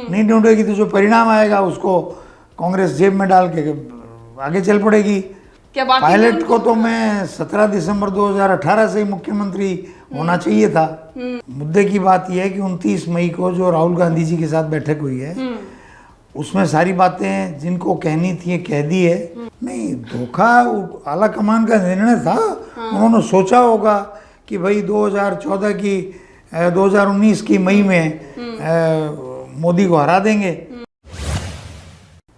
नहीं ढूंढेगी तो जो परिणाम आएगा उसको कांग्रेस जेब में डाल के आगे चल पड़ेगी। क्या बात पायलट को तो मैं 17 दिसंबर 2018 से ही मुख्यमंत्री होना चाहिए था। मुद्दे की बात यह है कि 29 मई को जो राहुल गांधी जी के साथ बैठक हुई है उसमें सारी बातें जिनको कहनी थी कह दी है। नहीं, धोखा आला कमान का निर्णय था। उन्होंने सोचा होगा कि भाई 2014 की 2019 की मई में मोदी को हरा देंगे।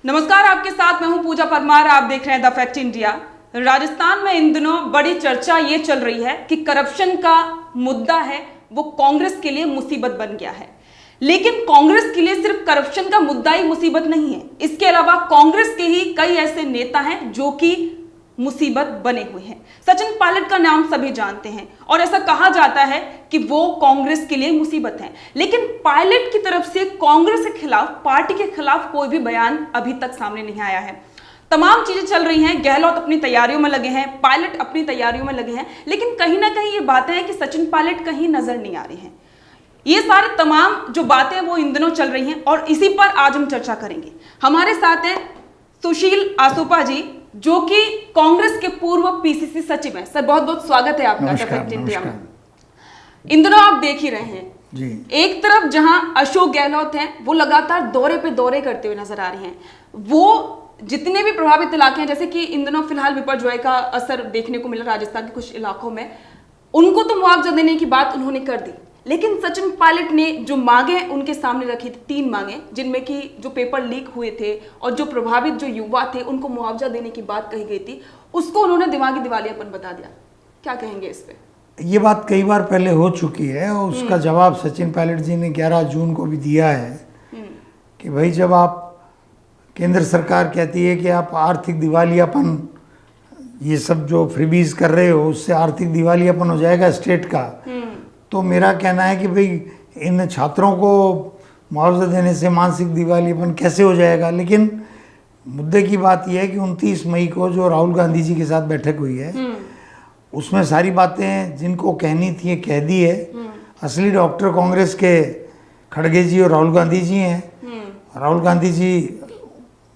नमस्कार, आपके साथ मैं हूं पूजा परमार। आप देख रहे हैं द फैक्ट इंडिया। राजस्थान में इन दिनों बड़ी चर्चा ये चल रही है कि करप्शन का मुद्दा है वो कांग्रेस के लिए मुसीबत बन गया है। लेकिन कांग्रेस के लिए सिर्फ करप्शन का मुद्दा ही मुसीबत नहीं है, इसके अलावा कांग्रेस के ही कई ऐसे नेता हैं जो कि मुसीबत बने हुए हैं। सचिन पायलट का नाम सभी जानते हैं और ऐसा कहा जाता है कि वो कांग्रेस के लिए मुसीबत है। लेकिन पायलट की तरफ से कांग्रेस के खिलाफ, पार्टी के खिलाफ कोई भी बयान अभी तक सामने नहीं आया है। तमाम चीजें चल रही हैं, गहलोत अपनी तैयारियों में लगे हैं, पायलट अपनी तैयारियों में लगे हैं, लेकिन कहीं ना कहीं ये बातें हैं कि सचिन पायलट कहीं नजर नहीं आ रही हैं। ये सारे तमाम जो बातें वो इन दिनों चल रही हैं और इसी पर आज हम चर्चा करेंगे। हमारे साथ है सुशील आसोपा जी, जो कि कांग्रेस के पूर्व पीसीसी सचिव हैं। सर, बहुत बहुत स्वागत है आपका द फैक्ट इंडिया में। इन दिनों आप देख ही रहे हैं जी, एक तरफ जहां अशोक गहलोत हैं वो लगातार दौरे पे दौरे करते हुए नजर आ रहे हैं। वो जितने भी प्रभावित इलाके हैं, जैसे कि इन दिनों फिलहाल विपरजॉय का असर देखने को मिला राजस्थान के कुछ इलाकों में, उनको तो मुआवजा देने की बात उन्होंने कर दी। लेकिन सचिन पायलट ने जो मांगे उनके सामने रखी थी, 3 मांगे, जिनमें कि जो पेपर लीक हुए थे और जो प्रभावित जो युवा थे उनको मुआवजा देने की बात कही गई थी, उसको उन्होंने दिमागी दिवालियापन बता दिया। क्या कहेंगे इस पे? ये बात कई बार पहले हो चुकी है और उसका जवाब सचिन पायलट जी ने 11 जून को भी दिया है कि भाई जब आप केंद्र सरकार कहती है कि आप आर्थिक दिवालियापन, ये सब जो फ्रीबीज कर रहे हो उससे आर्थिक दिवालियापन हो जाएगा स्टेट का, तो मेरा कहना है कि भाई इन छात्रों को मुआवजा देने से मानसिक दिवालियापन कैसे हो जाएगा। लेकिन मुद्दे की बात यह है कि 29 मई को जो राहुल गांधी जी के साथ बैठक हुई है उसमें सारी बातें जिनको कहनी थी कह दी है। असली डॉक्टर कांग्रेस के खड़गे जी और राहुल गांधी जी हैं। राहुल गांधी जी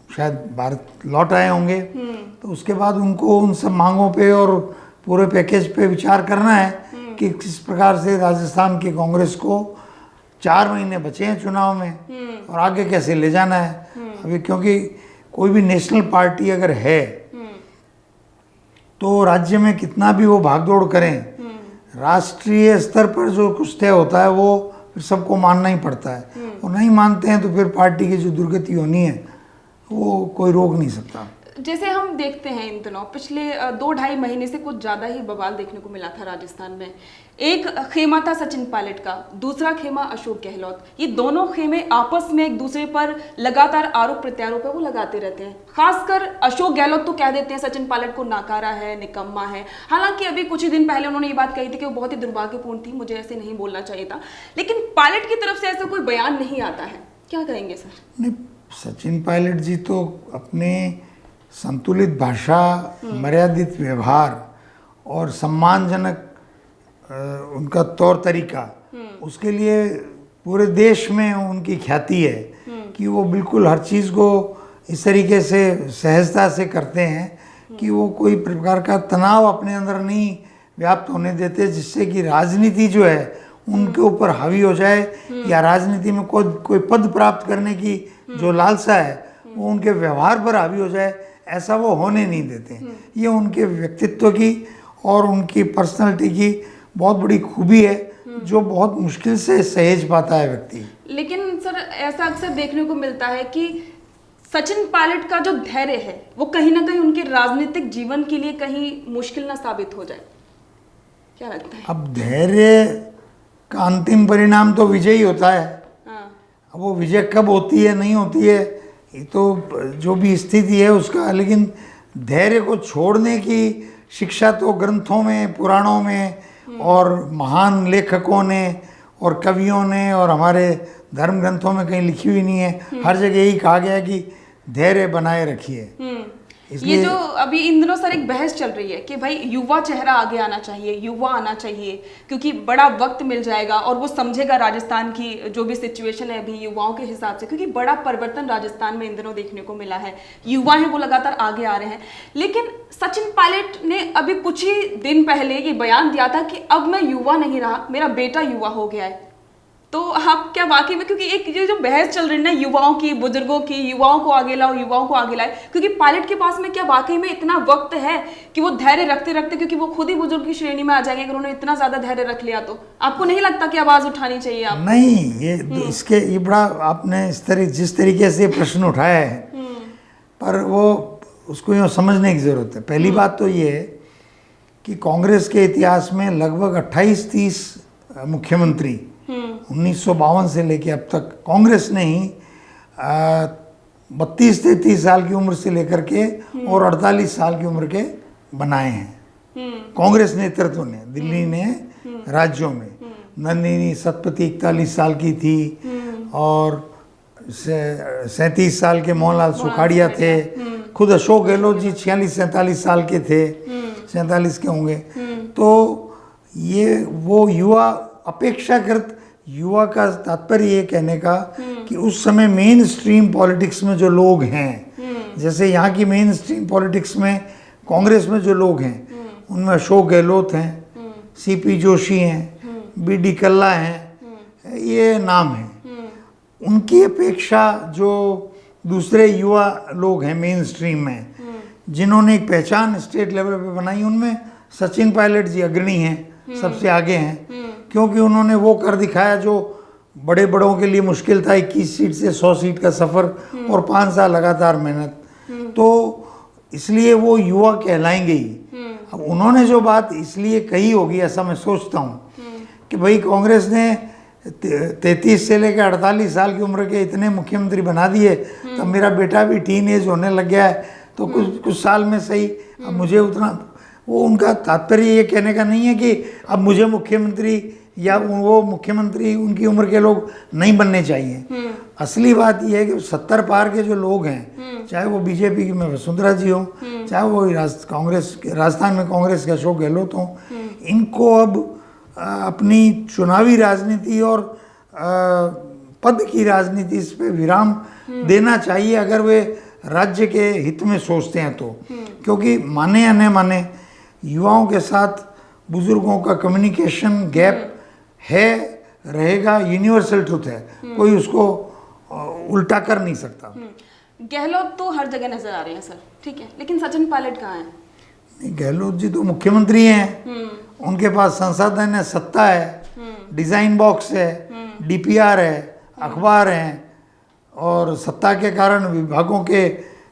शायद भारत लौट आए होंगे, तो उसके बाद उनको उन सब मांगों पे और पूरे पैकेज पे विचार करना है कि किस प्रकार से राजस्थान की कांग्रेस को 4 महीने बचे हैं चुनाव में और आगे कैसे ले जाना है अभी। क्योंकि कोई भी नेशनल पार्टी अगर है तो राज्य में कितना भी वो भागदौड़ करें, राष्ट्रीय स्तर पर जो कुछ तय होता है वो फिर सबको मानना ही पड़ता है। और नहीं मानते हैं तो फिर पार्टी की जो दुर्गति होनी है वो कोई रोक नहीं सकता। जैसे हम देखते हैं इन दिनों पिछले 2-2.5 महीने से कुछ ज्यादा ही बवाल देखने को मिला था राजस्थान में। एक खेमा था सचिन पायलट का, दूसरा खेमा अशोक गहलोत। ये दोनों खेमे आपस में एक दूसरे पर लगातार आरोप प्रत्यारोप वो लगाते रहते हैं। खासकर अशोक गहलोत तो कह देते हैं सचिन पायलट को नाकारा है, निकम्मा है। हालांकि अभी कुछ ही दिन पहले उन्होंने ये बात कही थी कि वो बहुत ही दुर्भाग्यपूर्ण थी, मुझे ऐसे नहीं बोलना चाहिए था। लेकिन पायलट की तरफ से ऐसा कोई बयान नहीं आता है। क्या कहेंगे सर? नहीं, सचिन पायलट जी तो अपने संतुलित भाषा, मर्यादित व्यवहार और सम्मानजनक उनका तौर तरीका, उसके लिए पूरे देश में उनकी ख्याति है कि वो बिल्कुल हर चीज़ को इस तरीके से सहजता से करते हैं कि वो कोई प्रकार का तनाव अपने अंदर नहीं व्याप्त होने देते जिससे कि राजनीति जो है उनके ऊपर हावी हो जाए या राजनीति में कोई पद प्राप्त करने की जो लालसा है वो उनके व्यवहार पर हावी हो जाए, ऐसा वो होने नहीं देते। ये उनके व्यक्तित्व की और उनकी पर्सनालिटी की बहुत बड़ी खूबी है जो बहुत मुश्किल से सहेज पाता है व्यक्ति। लेकिन सर, ऐसा अक्सर देखने को मिलता है कि सचिन पायलट का जो धैर्य है वो कहीं ना कहीं उनके राजनीतिक जीवन के लिए कहीं मुश्किल ना साबित हो जाए। क्या लगता है? अब धैर्य का अंतिम परिणाम तो विजय ही होता है। अब वो विजय कब होती है नहीं होती है ये तो जो भी स्थिति है उसका, लेकिन धैर्य को छोड़ने की शिक्षा तो ग्रंथों में, पुराणों में और महान लेखकों ने और कवियों ने और हमारे धर्म ग्रंथों में कहीं लिखी हुई नहीं है। हर जगह यही कहा गया है कि धैर्य बनाए रखिए। ये जो अभी इन दिनों सर एक बहस चल रही है कि भाई युवा चेहरा आगे आना चाहिए, युवा आना चाहिए, क्योंकि बड़ा वक्त मिल जाएगा और वो समझेगा राजस्थान की जो भी सिचुएशन है अभी युवाओं के हिसाब से, क्योंकि बड़ा परिवर्तन राजस्थान में इन दिनों देखने को मिला है, युवा हैं वो लगातार आगे आ रहे हैं। लेकिन सचिन पायलट ने अभी कुछ ही दिन पहले ये बयान दिया था कि अब मैं युवा नहीं रहा, मेरा बेटा युवा हो गया है। तो आप क्या वाकई में, क्योंकि एक ये जो बहस चल रही है ना युवाओं की, बुजुर्गों की, युवाओं को आगे लाओ, युवाओं को आगे लाए, क्योंकि पायलट के पास में क्या वाकई में इतना वक्त है कि वो धैर्य रखते रखते, क्योंकि वो खुद ही बुजुर्ग की श्रेणी में आ जाएंगे अगर उन्होंने इतना ज्यादा धैर्य रख लिया, तो आपको नहीं लगता कि आवाज उठानी चाहिए आप? नहीं, ये इसके ये बड़ा आपने जिस तरीके से प्रश्न उठाया है, पर वो उसको यूँ समझने की जरूरत है। पहली बात तो ये है कि कांग्रेस के इतिहास में लगभग 28-30 मुख्यमंत्री 1952 से लेके अब तक कांग्रेस ने ही 32-33 साल की उम्र से लेकर के और 48 साल की उम्र के बनाए हैं कांग्रेस नेतृत्व ने, दिल्ली ने, राज्यों में। नंदिनी सतपथी 41 साल की थी और 37 साल के मोहनलाल सुखाड़िया थे। खुद अशोक गहलोत जी 46-47 साल के थे, 47 के होंगे। तो ये वो युवा, अपेक्षाकृत युवा का तात्पर्य ये कहने का कि उस समय मेन स्ट्रीम पॉलिटिक्स में जो लोग हैं, जैसे यहाँ की मेन स्ट्रीम पॉलिटिक्स में कांग्रेस में जो लोग हैं उनमें अशोक गहलोत हैं, सीपी जोशी हैं, बीडी कल्ला हैं, ये नाम हैं। उनकी अपेक्षा जो दूसरे युवा लोग हैं मेन स्ट्रीम में, जिन्होंने एक पहचान स्टेट लेवल पे बनाई, उनमें सचिन पायलट जी अग्रणी हैं, सबसे आगे हैं, क्योंकि उन्होंने वो कर दिखाया जो बड़े बड़ों के लिए मुश्किल था, 21 सीट से 100 सीट का सफ़र और 5 साल लगातार मेहनत। तो इसलिए वो युवा कहलाएंगे ही। अब उन्होंने जो बात इसलिए कही होगी, ऐसा मैं सोचता हूँ कि भाई कांग्रेस ने 33 से लेकर 48 साल की उम्र के इतने मुख्यमंत्री बना दिए, तब मेरा बेटा भी टीन एज होने लग गया है, तो कुछ साल में सही अब मुझे उतना, वो उनका तात्पर्य ये कहने का नहीं है कि अब मुझे मुख्यमंत्री या वो मुख्यमंत्री उनकी उम्र के लोग नहीं बनने चाहिए। असली बात यह है कि 70 पार के जो लोग हैं, चाहे वो बीजेपी की में वसुंधरा जी हो, चाहे वो कांग्रेस राजस्थान में कांग्रेस के अशोक गहलोत हों, इनको अब अपनी चुनावी राजनीति और पद की राजनीति इस पे विराम देना चाहिए अगर वे राज्य के हित में सोचते हैं तो। क्योंकि माने या न माने, युवाओं के साथ बुजुर्गों का कम्युनिकेशन गैप है, रहेगा, यूनिवर्सल ट्रुथ है, कोई उसको उल्टा कर नहीं सकता। गहलोत तो हर जगह नजर आ रहे हैं सर, ठीक है, लेकिन सचिन पायलट कहाँ हैं? गहलोत जी तो मुख्यमंत्री हैं, उनके पास संसाधन है, सत्ता है, डिजाइन बॉक्स है, डीपीआर है, अखबार हैं, और सत्ता के कारण विभागों के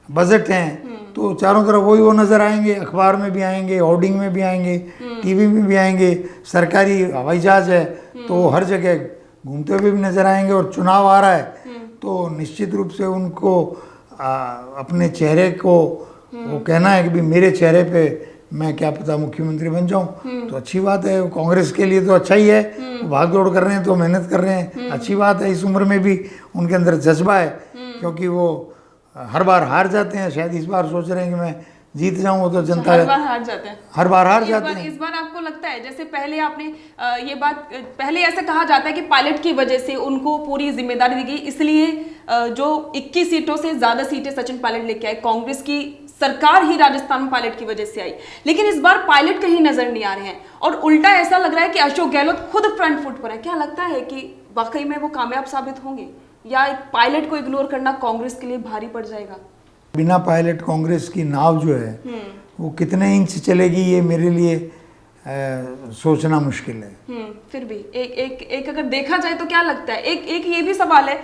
बजट हैं, तो चारों तरफ वही वो नज़र आएंगे, अखबार में भी आएंगे, होर्डिंग में भी आएंगे, टीवी में भी आएंगे, सरकारी हवाई जहाज है तो हर जगह घूमते हुए भी नज़र आएंगे। और चुनाव आ रहा है तो निश्चित रूप से उनको अपने चेहरे को वो कहना है कि भाई मेरे चेहरे पे मैं क्या पता मुख्यमंत्री बन जाऊं, तो अच्छी बात है। कांग्रेस के लिए तो अच्छा ही है, भाग दौड़ कर रहे हैं तो मेहनत कर रहे हैं, अच्छी बात है। इस उम्र में भी उनके अंदर जज्बा है, क्योंकि वो हर बार हार जाते हैं, शायद इस बार सोच रहे हैं कि मैं जीत जाऊं, तो जनता हर बार हार जाते हैं, हर बार हार जाते हैं। इस बार आपको लगता है, जैसे पहले आपने ये बात, पहले ऐसा कहा जाता है कि पायलट की वजह से उनको पूरी जिम्मेदारी दी गई, इसलिए जो 21 सीटों से ज्यादा सीटें सचिन पायलट लेके आए, कांग्रेस की सरकार ही राजस्थान में पायलट की वजह से आई। लेकिन इस बार पायलट कहीं नजर नहीं आ रहे हैं और उल्टा ऐसा लग रहा है कि अशोक गहलोत खुद फ्रंट फुट पर है। क्या लगता है कि वाकई में वो कामयाब साबित होंगे, या पायलट को इग्नोर करना कांग्रेस के लिए भारी पड़ जाएगा? बिना पायलट कांग्रेस की नाव जो है वो कितने इंच चलेगी, ये मेरे लिए सोचना मुश्किल है। फिर भी एक अगर देखा जाए तो क्या लगता है, एक ये भी सवाल है,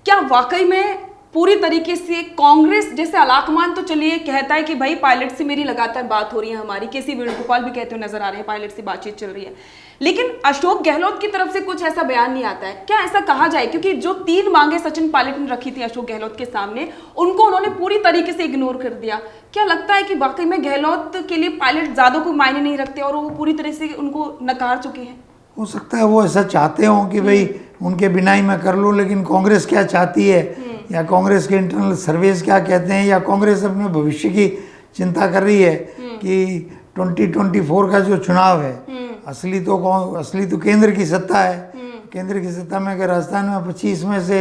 क्या वाकई में पूरी तरीके से कांग्रेस, जैसे अलाकमान तो चलिए कहता है कि भाई पायलट से मेरी लगातार बात हो रही है, हमारी केसी वेणुगोपाल भी कहते हुए नजर आ रहे हैं पायलट से बातचीत चल रही है, लेकिन अशोक गहलोत की तरफ से कुछ ऐसा बयान नहीं आता है। क्या ऐसा कहा जाए, क्योंकि जो 3 मांगे सचिन पायलट ने रखी थी अशोक गहलोत के सामने, उनको उन्होंने पूरी तरीके से इग्नोर कर दिया। क्या लगता है कि वाकई में गहलोत के लिए पायलट ज्यादा कोई मायने नहीं रखते और वो पूरी तरह से उनको नकार चुके हैं? हो सकता है वो ऐसा चाहते हो कि भाई उनके बिना ही मैं कर लूँ, लेकिन कांग्रेस क्या चाहती है, या कांग्रेस के इंटरनल सर्वेस क्या कहते हैं, या कांग्रेस अपने भविष्य की चिंता कर रही है कि 2024 का जो चुनाव है, असली तो केंद्र की सत्ता है। केंद्र की सत्ता में अगर राजस्थान में 25 में से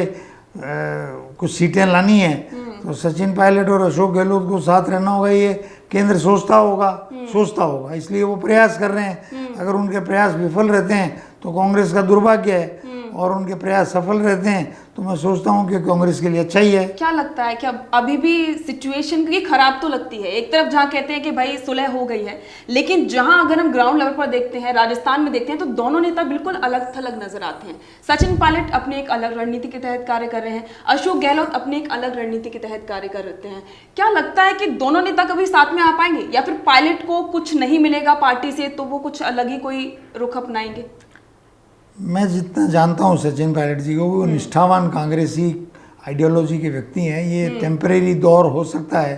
कुछ सीटें लानी है तो सचिन पायलट और अशोक गहलोत को साथ रहना होगा, ये केंद्र सोचता होगा, इसलिए वो प्रयास कर रहे हैं। अगर उनके प्रयास विफल रहते हैं तो कांग्रेस का दुर्भाग्य है, और उनके प्रयास सफल रहते हैं तो मैं सोचता हूं कि कांग्रेस के लिए अच्छा ही है। क्या लगता है कि अभी भी सिचुएशन की खराब तो लगती है? एक तरफ जहां कहते हैं कि भाई सुलह हो गई है, लेकिन जहां अगर हम ग्राउंड लेवल पर देखते हैं, राजस्थान में देखते हैं, तो दोनों नेता बिल्कुल अलग थलग नजर आते हैं। सचिन पायलट अपने एक अलग रणनीति के तहत कार्य कर रहे हैं, अशोक गहलोत अपने एक अलग रणनीति के तहत कार्य करते हैं। क्या लगता है कि दोनों नेता कभी साथ में आ पाएंगे, या फिर पायलट को कुछ नहीं मिलेगा पार्टी से तो वो कुछ अलग ही कोई रुख अपनाएंगे? मैं जितना जानता हूँ सचिन पायलट जी को, वो निष्ठावान कांग्रेसी आइडियोलॉजी के व्यक्ति हैं। ये टेम्परेरी दौर हो सकता है।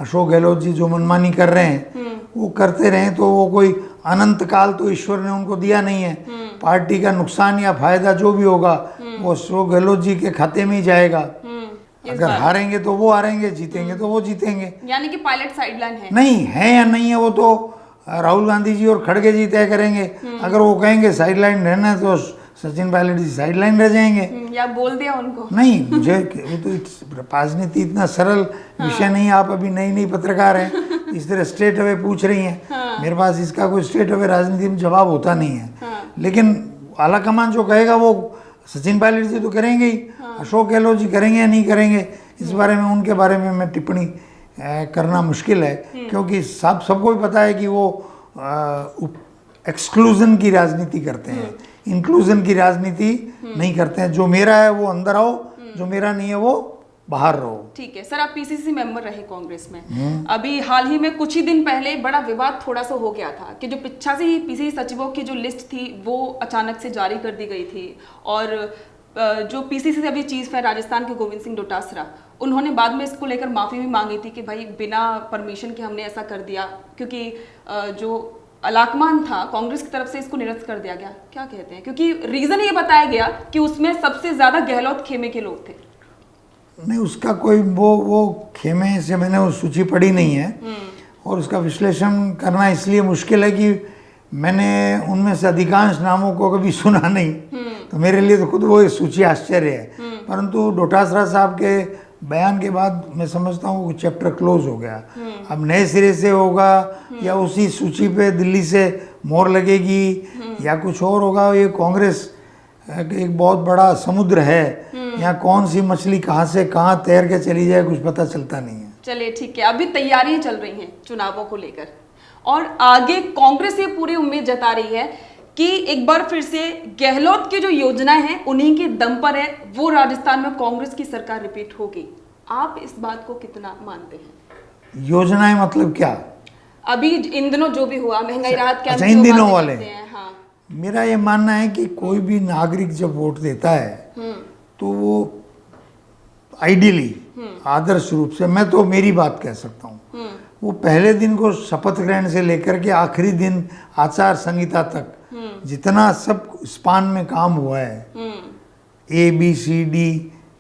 अशोक गहलोत जी जो मनमानी कर रहे हैं वो करते रहें, तो वो कोई अनंत काल तो ईश्वर ने उनको दिया नहीं है। पार्टी का नुकसान या फायदा जो भी होगा वो अशोक गहलोत जी के खाते में ही जाएगा। अगर हारेंगे तो वो हारेंगे, जीतेंगे तो वो जीतेंगे। यानी कि पायलट साइडलाइन है? नहीं है या नहीं है वो तो राहुल गांधी जी और खड़गे जी तय करेंगे। अगर वो कहेंगे साइडलाइन रहना है तो सचिन पायलट जी साइडलाइन रह जाएंगे। या बोल दिया उनको? नहीं, मुझे वो तो राजनीति इतना सरल विषय नहीं। आप अभी नई पत्रकार हैं, इस तरह स्ट्रेट अवे पूछ रही हैं। मेरे पास इसका कोई स्ट्रेट अवे राजनीति में जवाब होता नहीं है। लेकिन आलाकमान जो कहेगा वो सचिन पायलट जी तो करेंगे ही। अशोक गहलोत जी करेंगे या नहीं करेंगे, इस बारे में उनके बारे में मैं टिप्पणी करना मुश्किल है, क्योंकि सबको भी पता है कि वो एक्सक्लूजन की राजनीति करते हैं, इंक्लूजन की राजनीति नहीं करते हैं। जो मेरा है वो अंदर आओ, जो मेरा नहीं है वो बाहर रहो। ठीक है सर, आप पीसीसी मेंबर रहे कांग्रेस में। अभी हाल ही में कुछ ही दिन पहले बड़ा विवाद थोड़ा सा हो गया था कि जो 85 पीसीसी सचिवों की जो लिस्ट थी वो अचानक से जारी कर दी गई थी, और जो पीसीसी से अभी चीफ है राजस्थान के गोविंद सिंह डोटासरा, उन्होंने बाद में इसको लेकर माफ़ी भी मांगी थी कि भाई बिना परमिशन के हमने ऐसा कर दिया, क्योंकि जो अलाकमान था कांग्रेस की तरफ से इसको निरस्त कर दिया गया। क्या कहते हैं? क्योंकि रीज़न ये बताया गया कि उसमें सबसे ज़्यादा गहलोत खेमे के लोग थे। नहीं, उसका कोई वो खेमे से मैंने वो सूची पढ़ी नहीं है, और उसका विश्लेषण करना इसलिए मुश्किल है कि मैंने उनमें से अधिकांश नामों को कभी सुना नहीं, तो मेरे लिए तो खुद वो सूची आश्चर्य है। परंतु डोटासरा साहब के बयान के बाद मैं समझता हूँ कि चैप्टर क्लोज हो गया। अब नए सिरे से होगा या उसी सूची पे दिल्ली से मोहर लगेगी या कुछ और होगा, ये कांग्रेस एक बहुत बड़ा समुद्र है। यहाँ कौन सी मछली कहाँ से कहाँ तैर के चली जाए कुछ पता चलता नहीं है। चलिए ठीक है, अभी तैयारियां चल रही हैं चुनावों को लेकर, और आगे कांग्रेस ये पूरी उम्मीद जता रही है कि एक बार फिर से गहलोत की जो योजनाएं हैं उन्हीं के दम पर है, वो राजस्थान में कांग्रेस की सरकार रिपीट होगी। आप इस बात को कितना मानते हैं? योजनाएं मतलब क्या? अभी इन दिनों जो भी हुआ, महंगाई राहत कैंप, इन दिनों वाले हैं। हाँ। मेरा ये मानना है कि कोई भी नागरिक जब वोट देता है तो वो आइडियली आदर्श रूप से, मैं तो मेरी बात कह सकता हूँ, वो पहले दिन को शपथ ग्रहण से लेकर के आखिरी दिन आचार संहिता तक जितना सब स्पान में काम हुआ है, ABCD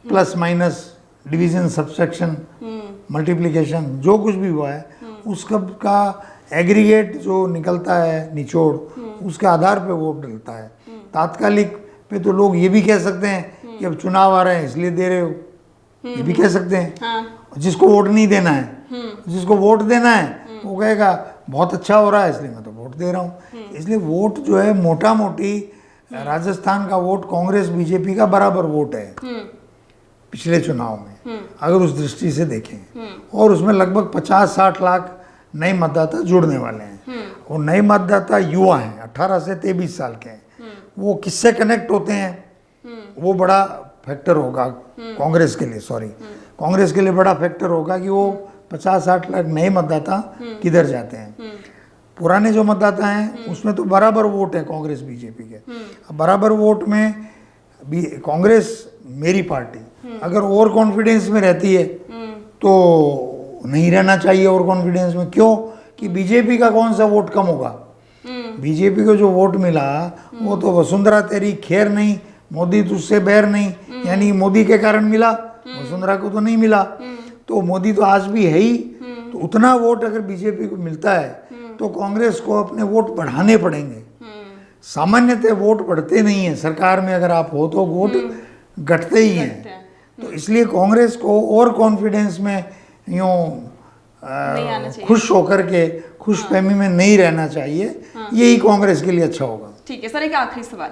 plus minus division subsection multiplication जो कुछ भी हुआ है, उसका का एग्रीगेट जो निकलता है निचोड़, उसके आधार पे वोट डलता है। तात्कालिक पे तो लोग ये भी कह सकते हैं कि अब चुनाव आ रहे हैं इसलिए दे रहे हो, ये भी कह सकते हैं। हाँ। जिसको वोट नहीं देना है, जिसको वोट देना है वो कहेगा बहुत अच्छा हो रहा है इसलिए मैं तो वोट दे रहा हूँ। इसलिए वोट जो है मोटा मोटी राजस्थान का वोट कांग्रेस बीजेपी का बराबर वोट है पिछले चुनाव में, अगर उस दृष्टि से देखें। और उसमें लगभग 50-60 लाख नए मतदाता जुड़ने वाले हैं। और नए मतदाता युवा हैं, 18 से 23 साल के हैं। वो किससे कनेक्ट होते हैं वो बड़ा फैक्टर होगा कांग्रेस के लिए, कांग्रेस के लिए बड़ा फैक्टर होगा कि वो 50-60 लाख नए मतदाता किधर जाते हैं। पुराने जो मतदाता हैं उसमें तो बराबर वोट है कांग्रेस बीजेपी के। अब बराबर वोट में भी कांग्रेस मेरी पार्टी अगर ओवर कॉन्फिडेंस में रहती है तो नहीं रहना चाहिए ओवर कॉन्फिडेंस में। क्यों? कि बीजेपी का कौन सा वोट कम होगा? बीजेपी को जो वोट मिला वो तो वसुंधरा तेरी खैर नहीं, मोदी तुझसे बैर नहीं, यानी मोदी के कारण मिला, वसुंधरा को तो नहीं मिला। तो मोदी तो आज भी है ही, तो तो उतना वोट अगर बीजेपी को मिलता है तो कांग्रेस को अपने वोट बढ़ाने पड़ेंगे। सामान्यतः वोट बढ़ते नहीं हैं, सरकार में अगर आप हो तो वोट घटते ही हैं। तो इसलिए कांग्रेस को और कॉन्फिडेंस में यूँ खुश होकर के खुश फहमी में नहीं रहना चाहिए। यही कांग्रेस के लिए अच्छा होगा। ठीक है सर, एक आखिरी सवाल।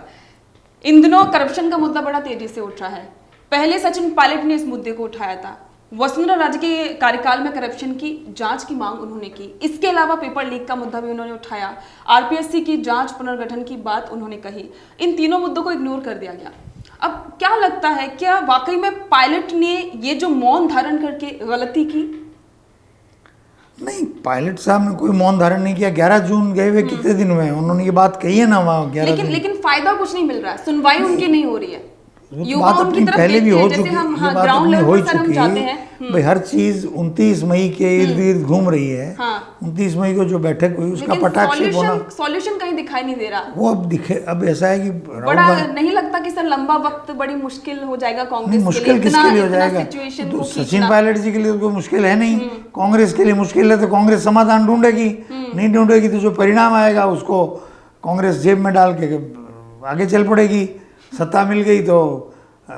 इन दिनों करप्शन का मुद्दा बड़ा तेजी से उठ रहा है। पहले सचिन पायलट ने इस मुद्दे को उठाया था। वसुंधरा राजे के कार्यकाल में करप्शन की जांच की मांग उन्होंने की। इसके अलावा पेपर लीक का मुद्दा भी उन्होंने उठाया। आरपीएससी की जांच पुनर्गठन की बात उन्होंने कही। इन तीनों मुद्दों को इग्नोर कर दिया गया। अब क्या लगता है, क्या वाकई में पायलट ने ये जो मौन धारण करके गलती की? नहीं, पायलट साहब ने कोई मौन धारण नहीं किया। 11 जून गए हुए कितने दिन हुए, उन्होंने ये बात कही है ना वहाँ 11 जून। लेकिन फायदा कुछ नहीं मिल रहा है, सुनवाई उनकी नहीं हो रही है। बात अपनी पहले भी हो चुकी है, ये बात अपनी हो चुकी है। भाई हर चीज 29 मई के इर्द गिर्द घूम रही है। 29 मई को जो बैठक हुई उसका पटाक्षेप होना, सॉल्यूशन कहीं दिखाई नहीं दे रहा। वो अब दिखे। अब ऐसा है कि बड़ा नहीं लगता कि सर लंबा वक्त बड़ी मुश्किल हो जाएगा कांग्रेस के लिए? मुश्किल किसके लिए हो जाएगा? तो सचिन पायलट जी के लिए कोई मुश्किल है नहीं, कांग्रेस के लिए मुश्किल है। तो कांग्रेस समाधान ढूंढेगी, नहीं ढूंढेगी तो जो परिणाम आएगा उसको कांग्रेस जेब में डाल के आगे चल पड़ेगी। सत्ता मिल गई तो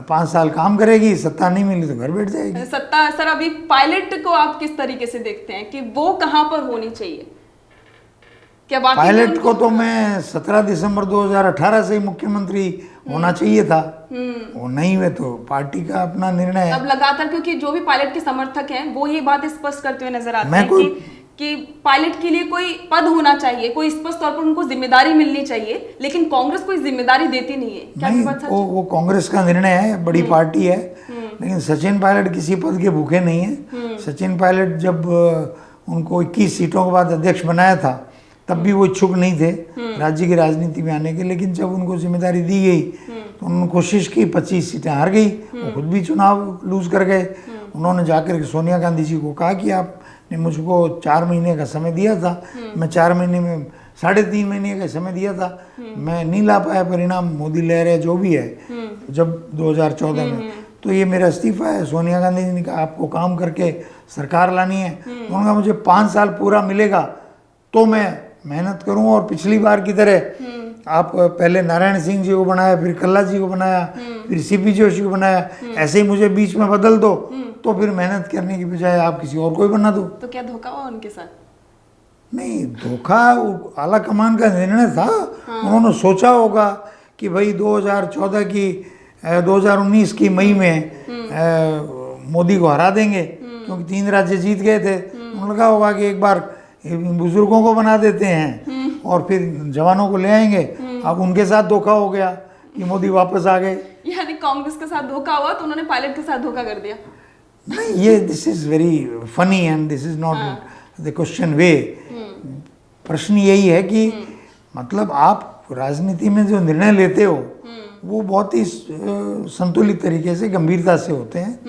5 साल काम करेगी, सत्ता नहीं मिली तो घर बैठ जाएगी। सत्ता सर, अभी पायलट को आप किस तरीके से देखते हैं कि वो कहां पर होनी चाहिए? क्या पायलट को तो मैं 17 दिसंबर 2018 से ही मुख्यमंत्री होना चाहिए था। वो नहीं हुए तो पार्टी का अपना निर्णय है। अब लगातार, क्योंकि जो भी पायलट के समर्थक हैं वो ये बात स्पष्ट करते हुए नजर आते हैं कि पायलट के लिए कोई पद होना चाहिए, कोई स्पष्ट तौर पर उनको जिम्मेदारी मिलनी चाहिए, लेकिन कांग्रेस कोई जिम्मेदारी देती नहीं है। क्या नहीं, बात सच? वो कांग्रेस का निर्णय है, बड़ी पार्टी है। लेकिन सचिन पायलट किसी पद के भूखे नहीं है। सचिन पायलट जब उनको 21 सीटों के बाद अध्यक्ष बनाया था तब भी वो इच्छुक नहीं थे राज्य की राजनीति में आने के। लेकिन जब उनको जिम्मेदारी दी गई तो उन्होंने कोशिश की, 25 सीटें हार गई, वो खुद भी चुनाव लूज कर गए। उन्होंने जाकर सोनिया गांधी जी को कहा कि आपने मुझको 4 महीने का समय दिया था, मैं 4 महीने में 3.5 महीने का समय दिया था, मैं नहीं ला पाया परिणाम, मोदी लहर है जो भी है जब 2014 में, तो ये मेरा इस्तीफा है। सोनिया गांधी जी ने कहा आपको काम करके सरकार लानी है। उन्होंने कहा मुझे 5 साल पूरा मिलेगा तो मैं मेहनत करूं और पिछली बार की तरह आप पहले नारायण सिंह जी को बनाया, फिर कल्ला जी को बनाया, फिर सीपी जोशी को बनाया, ऐसे ही मुझे बीच में बदल दो तो फिर मेहनत करने की बजाय आप किसी और को ही बना दो। तो क्या धोखा हुआ उनके साथ? नहीं, धोखा आला कमान का निर्णय था। उन्होंने सोचा होगा कि भाई 2019 की मई में मोदी को हरा देंगे क्योंकि 3 राज्य जीत गए थे। उन्होंने लगा होगा कि एक बार बुजुर्गों को बना देते हैं और फिर जवानों को ले आएंगे। अब उनके साथ धोखा हो गया कि मोदी वापस आ गए। यानी कांग्रेस के साथ धोखा हुआ तो उन्होंने पायलट के साथ धोखा कर दिया। नहीं, ये this is very funny and this is not the question way. प्रश्न यही है कि मतलब आप राजनीति में जो निर्णय लेते हो वो बहुत ही संतुलित तरीके से, गंभीरता से होते हैं।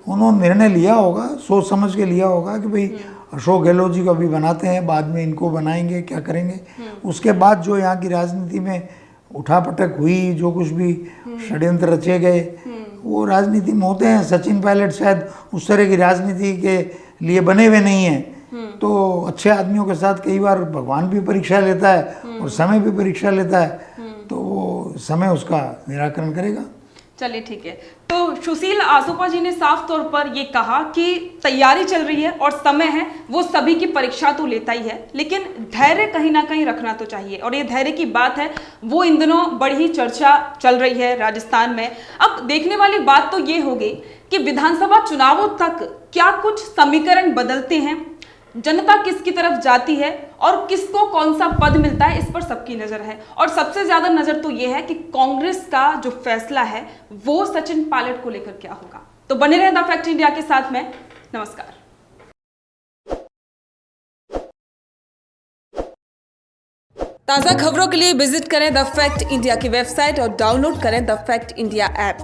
उन्होंने निर्णय लिया होगा, सोच समझ के लिया होगा कि भाई अशोक गहलोत जी को अभी बनाते हैं, बाद में इनको बनाएंगे, क्या करेंगे। उसके बाद जो यहाँ की राजनीति में उठापटक हुई, जो कुछ भी षड्यंत्र रचे गए, वो राजनीति में होते हैं। सचिन पायलट शायद उस तरह की राजनीति के लिए बने हुए नहीं हैं। तो अच्छे आदमियों के साथ कई बार भगवान भी परीक्षा लेता है और समय भी परीक्षा लेता है, तो वो समय उसका निराकरण करेगा। चलिए ठीक है। तो सुशील आसोपा जी ने साफ तौर पर ये कहा कि तैयारी चल रही है और समय है, वो सभी की परीक्षा तो लेता ही है, लेकिन धैर्य कहीं ना कहीं रखना तो चाहिए। और ये धैर्य की बात है, वो इन दिनों बड़ी ही चर्चा चल रही है राजस्थान में। अब देखने वाली बात तो ये होगी कि विधानसभा चुनावों तक क्या कुछ समीकरण बदलते हैं, जनता किसकी तरफ जाती है और किसको कौन सा पद मिलता है, इस पर सबकी नजर है। और सबसे ज्यादा नजर तो यह है कि कांग्रेस का जो फैसला है वो सचिन पायलट को लेकर क्या होगा। तो बने रहे द फैक्ट इंडिया के साथ में। नमस्कार। ताजा खबरों के लिए विजिट करें द फैक्ट इंडिया की वेबसाइट और डाउनलोड करें द फैक्ट इंडिया ऐप।